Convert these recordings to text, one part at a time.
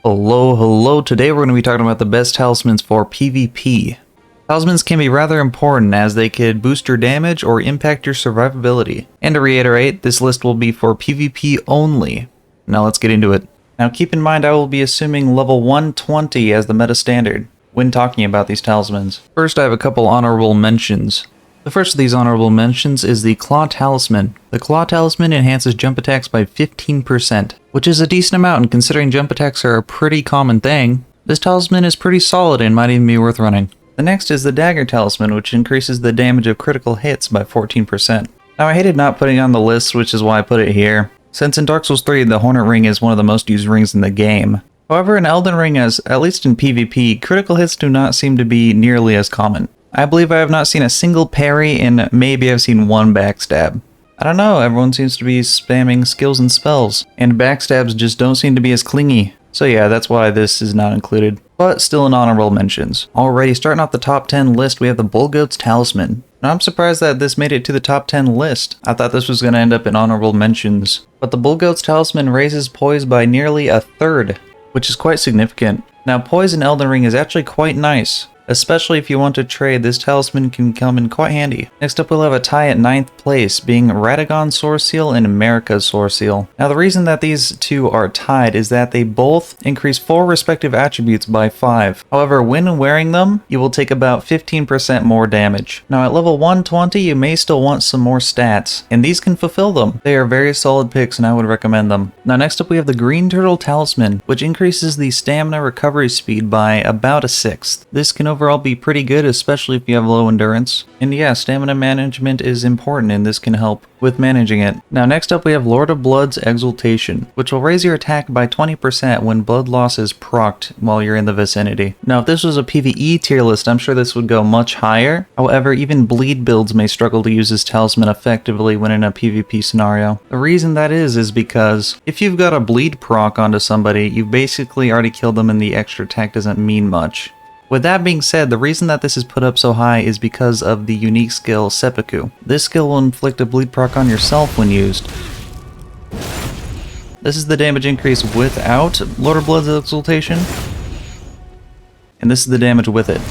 Hello. Today we're going to be talking about the best talismans for PvP. Talismans can be rather important as they could boost your damage or impact your survivability. And to reiterate, this list will be for PvP only. Now let's get into it. Now keep in mind I will be assuming level 120 as the meta standard when talking about these talismans. First I have a couple honorable mentions. The first of these honorable mentions is the Claw Talisman. The Claw Talisman enhances jump attacks by 15%, which is a decent amount, and considering jump attacks are a pretty common thing, this talisman is pretty solid and might even be worth running. The next is the Dagger Talisman, which increases the damage of critical hits by 14%. Now I hated not putting it on the list, which is why I put it here, since in Dark Souls 3 the Hornet Ring is one of the most used rings in the game. However, in Elden Ring, at least in PvP, critical hits do not seem to be nearly as common. I believe I have not seen a single parry, and maybe I've seen one backstab. I don't know, everyone seems to be spamming skills and spells, and backstabs just don't seem to be as clingy. So yeah, that's why this is not included, but still in honorable mentions. Alrighty, starting off the top 10 list, we have the Bullgoat's Talisman. Now I'm surprised that this made it to the top 10 list. I thought this was going to end up in honorable mentions. But the Bullgoat's Talisman raises poise by nearly a third, which is quite significant. Now poise in Elden Ring is actually quite nice. Especially if you want to trade, this talisman can come in quite handy. Next up we'll have a tie at 9th place, being Radagon's Sword Seal and America's Sword Seal. Now the reason that these two are tied is that they both increase 4 respective attributes by 5. However, when wearing them, you will take about 15% more damage. Now at level 120 you may still want some more stats, and these can fulfill them. They are very solid picks and I would recommend them. Now next up we have the Green Turtle Talisman, which increases the stamina recovery speed by about a sixth. This can overall be pretty good, especially if you have low endurance. And yeah, stamina management is important and this can help with managing it. Now next up we have Lord of Blood's Exaltation, which will raise your attack by 20% when blood loss is procced while you're in the vicinity. Now if this was a PvE tier list, I'm sure this would go much higher. However, even bleed builds may struggle to use this talisman effectively when in a PvP scenario. The reason that is because if you've got a bleed proc onto somebody, you've basically already killed them and the extra attack doesn't mean much. With that being said, the reason that this is put up so high is because of the unique skill Sepaku. This skill will inflict a bleed proc on yourself when used. This is the damage increase without Lord of Blood's Exaltation, and this is the damage with it.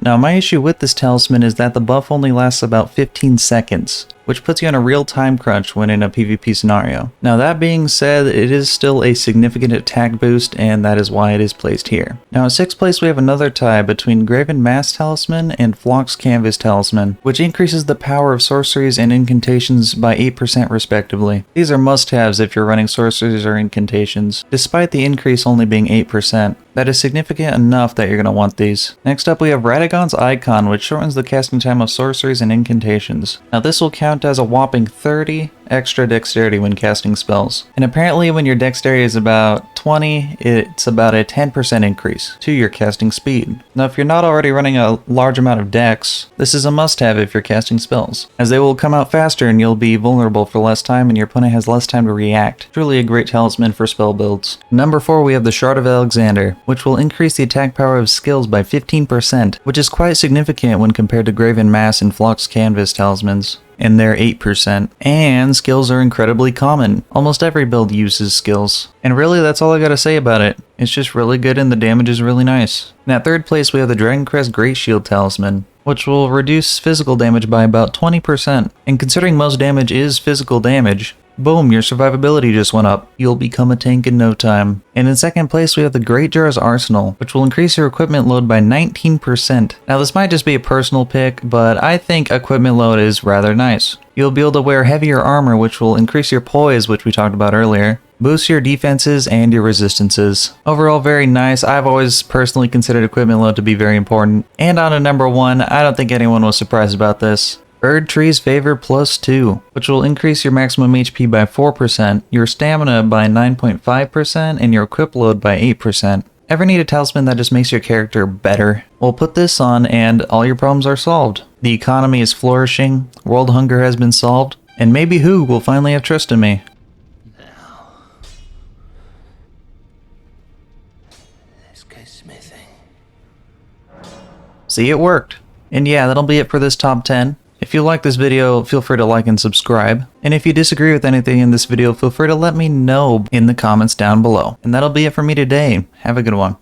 Now my issue with this talisman is that the buff only lasts about 15 seconds, which puts you on a real time crunch when in a PvP scenario. Now that being said, it is still a significant attack boost, and that is why it is placed here. Now at 6th place we have another tie between Graven Mass Talisman and Frawgue's Canvas Talisman, which increases the power of sorceries and incantations by 8% respectively. These are must-haves if you're running sorceries or incantations, despite the increase only being 8%. That is significant enough that you're going to want these. Next up we have Radagon's Icon, which shortens the casting time of sorceries and incantations. Now this will count as a whopping 30 extra dexterity when casting spells. And apparently when your dexterity is about 20, it's about a 10% increase to your casting speed. Now if you're not already running a large amount of dex, this is a must-have if you're casting spells, as they will come out faster and you'll be vulnerable for less time and your opponent has less time to react. Truly a great talisman for spell builds. Number 4 we have the Shard of Alexander, which will increase the attack power of skills by 15%, which is quite significant when compared to Graven Mass and Frawgue's Canvas talismans, and they're 8%. And skills are incredibly common. Almost every build uses skills. And really that's all I gotta say about it. It's just really good and the damage is really nice. And at 3rd place we have the Dragon Crest Great Shield Talisman, which will reduce physical damage by about 20%. And considering most damage is physical damage, boom, your survivability just went up. You'll become a tank in no time. And in 2nd place we have the Great Jar's Arsenal, which will increase your equipment load by 19%. Now this might just be a personal pick, but I think equipment load is rather nice. You'll be able to wear heavier armor, which will increase your poise, which we talked about earlier, boost your defenses and your resistances. Overall very nice. I've always personally considered equipment load to be very important. And on to number 1, I don't think anyone was surprised about this. Erdtree's Favor Plus 2, which will increase your maximum HP by 4%, your stamina by 9.5%, and your equip load by 8%. Ever need a talisman that just makes your character better? Well, put this on and all your problems are solved. The economy is flourishing, world hunger has been solved, and maybe Who will finally have trust in me. Now, let's go smithing. See, it worked. And yeah, that'll be it for this top 10. If you like this video, feel free to like and subscribe. And if you disagree with anything in this video, feel free to let me know in the comments down below. And that'll be it for me today. Have a good one.